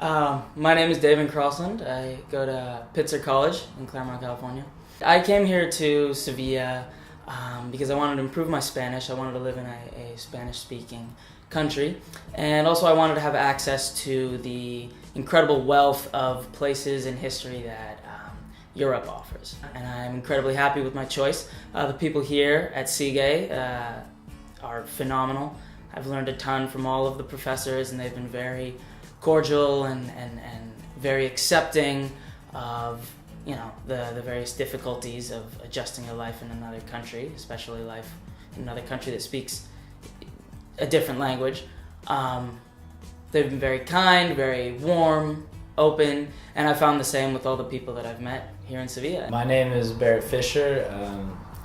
My name is David Crossland. I go to Pitzer College in Claremont, California. I came here to Seville because I wanted to improve my Spanish. I wanted to live in a Spanish-speaking country, and also I wanted to have access to the incredible wealth of places and history that Europe offers. And I'm incredibly happy with my choice. The people here at Seville are phenomenal. I've learned a ton from all of the professors, and they've been very cordial and very accepting of the various difficulties of adjusting a life in another country, especially life in another country that speaks a different language. They've been very kind, very warm, open, and I found the same with all the people that I've met here in Seville. My name is Barrett Fisher.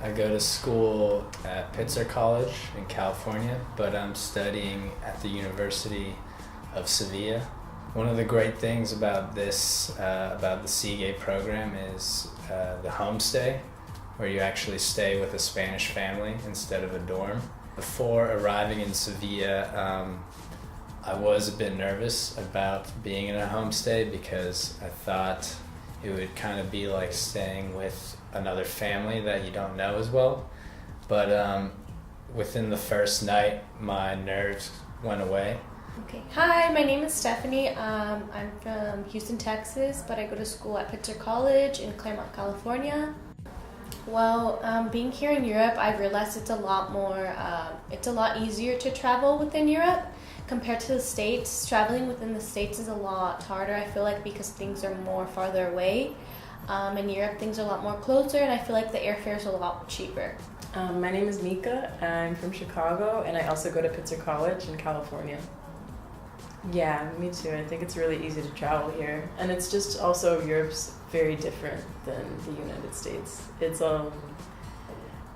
I go to school at Pitzer College in California, but I'm studying at the University of Seville. One of the great things about this, about the CGA program is the homestay, where you actually stay with a Spanish family instead of a dorm. Before arriving in Seville, I was a bit nervous about being in a homestay because I thought it would kind of be like staying with another family that you don't know as well. But within the first night, my nerves went away. Okay. Hi, my name is Stephanie. I'm from Houston, Texas, but I go to school at Pitzer College in Claremont, California. Well, being here in Europe, I realized it's a lot easier to travel within Europe compared to the States. Traveling within the States is a lot harder, I feel like, because things are more farther away. In Europe, things are a lot more closer, and I feel like the airfare is a lot cheaper. My name is Mika. I'm from Chicago, and I also go to Pitzer College in California. Yeah, me too. I think it's really easy to travel here. And it's just also Europe's very different than the United States. It's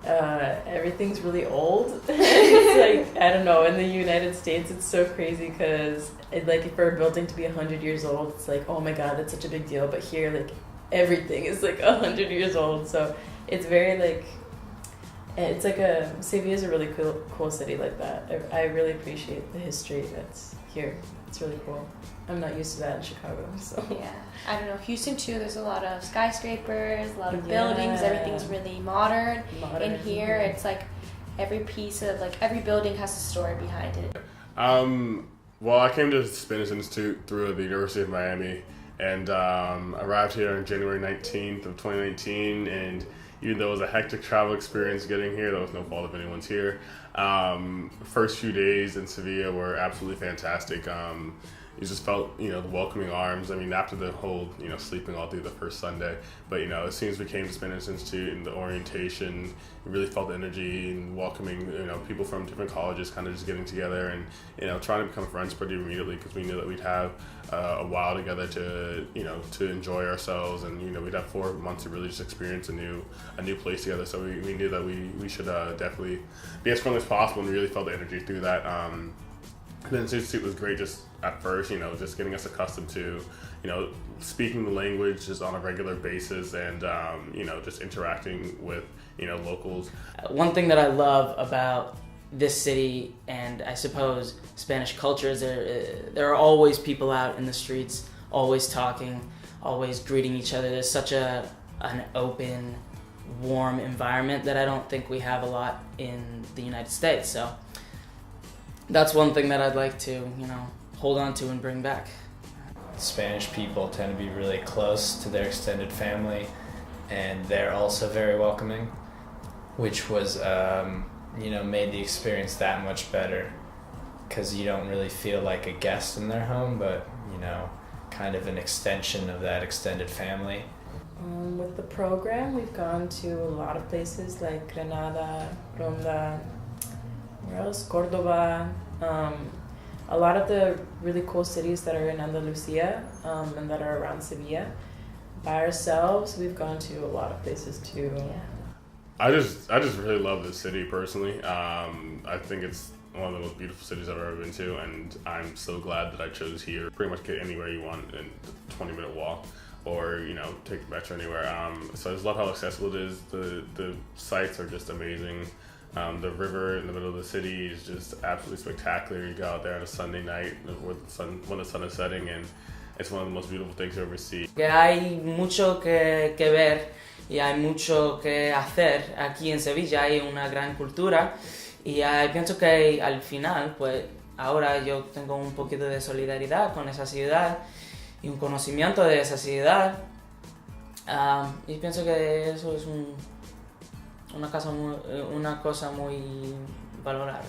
everything's really old. It's like, I don't know, in the United States it's so crazy because for a building to be 100 years old, it's like, oh my god, that's such a big deal. But here, like, everything is like 100 years old. So it's very Seville is a really cool city like that. I really appreciate the history that's here. It's really cool. I'm not used to that in Chicago, so. Yeah, I don't know. Houston too, there's a lot of skyscrapers, a lot of buildings, everything's really modern. In here, it's like every building has a story behind it. Well, I came to the Spanish Institute through the University of Miami, and arrived here on January 19th of 2019, and even though it was a hectic travel experience getting here, that was no fault of anyone's here. First few days in Seville were absolutely fantastic. You just felt, the welcoming arms. I mean, after the whole, sleeping all through the first Sunday. But, as soon as we came to Spanish Institute and the orientation, you really felt the energy and welcoming, people from different colleges kind of just getting together and, trying to become friends pretty immediately because we knew that we'd have a while together to enjoy ourselves, and, we'd have 4 months to really just experience a new place together. So we knew that we should definitely be as friendly as possible, and we really felt the energy through that. The Institute was great just at first, just getting us accustomed to, speaking the language just on a regular basis and, just interacting with, locals. One thing that I love about this city, and I suppose Spanish culture, is there are always people out in the streets, always talking, always greeting each other. There's such an open, warm environment that I don't think we have a lot in the United States. So that's one thing that I'd like to, hold on to and bring back. Spanish people tend to be really close to their extended family, and they're also very welcoming, which was, made the experience that much better because you don't really feel like a guest in their home, but, kind of an extension of that extended family. With the program, we've gone to a lot of places like Granada, Ronda, where else? Cordoba, a lot of the really cool cities that are in Andalusia and that are around Seville. By ourselves, we've gone to a lot of places too. Yeah. I just really love this city personally. I think it's one of the most beautiful cities I've ever been to, and I'm so glad that I chose here. Pretty much get anywhere you want in a 20-minute walk, or take the metro anywhere. So I just love how accessible it is. The sights are just amazing. The river in the middle of the city is just absolutely spectacular. You go out there on a Sunday night when the sun is setting, and it's one of the most beautiful things you ever see. Que hay mucho que ver y hay mucho que hacer aquí en Sevilla, hay una gran cultura y pienso que al final, pues ahora yo tengo un poquito de solidaridad con esa ciudad y un conocimiento de esa ciudad y pienso que eso es una cosa muy valorable.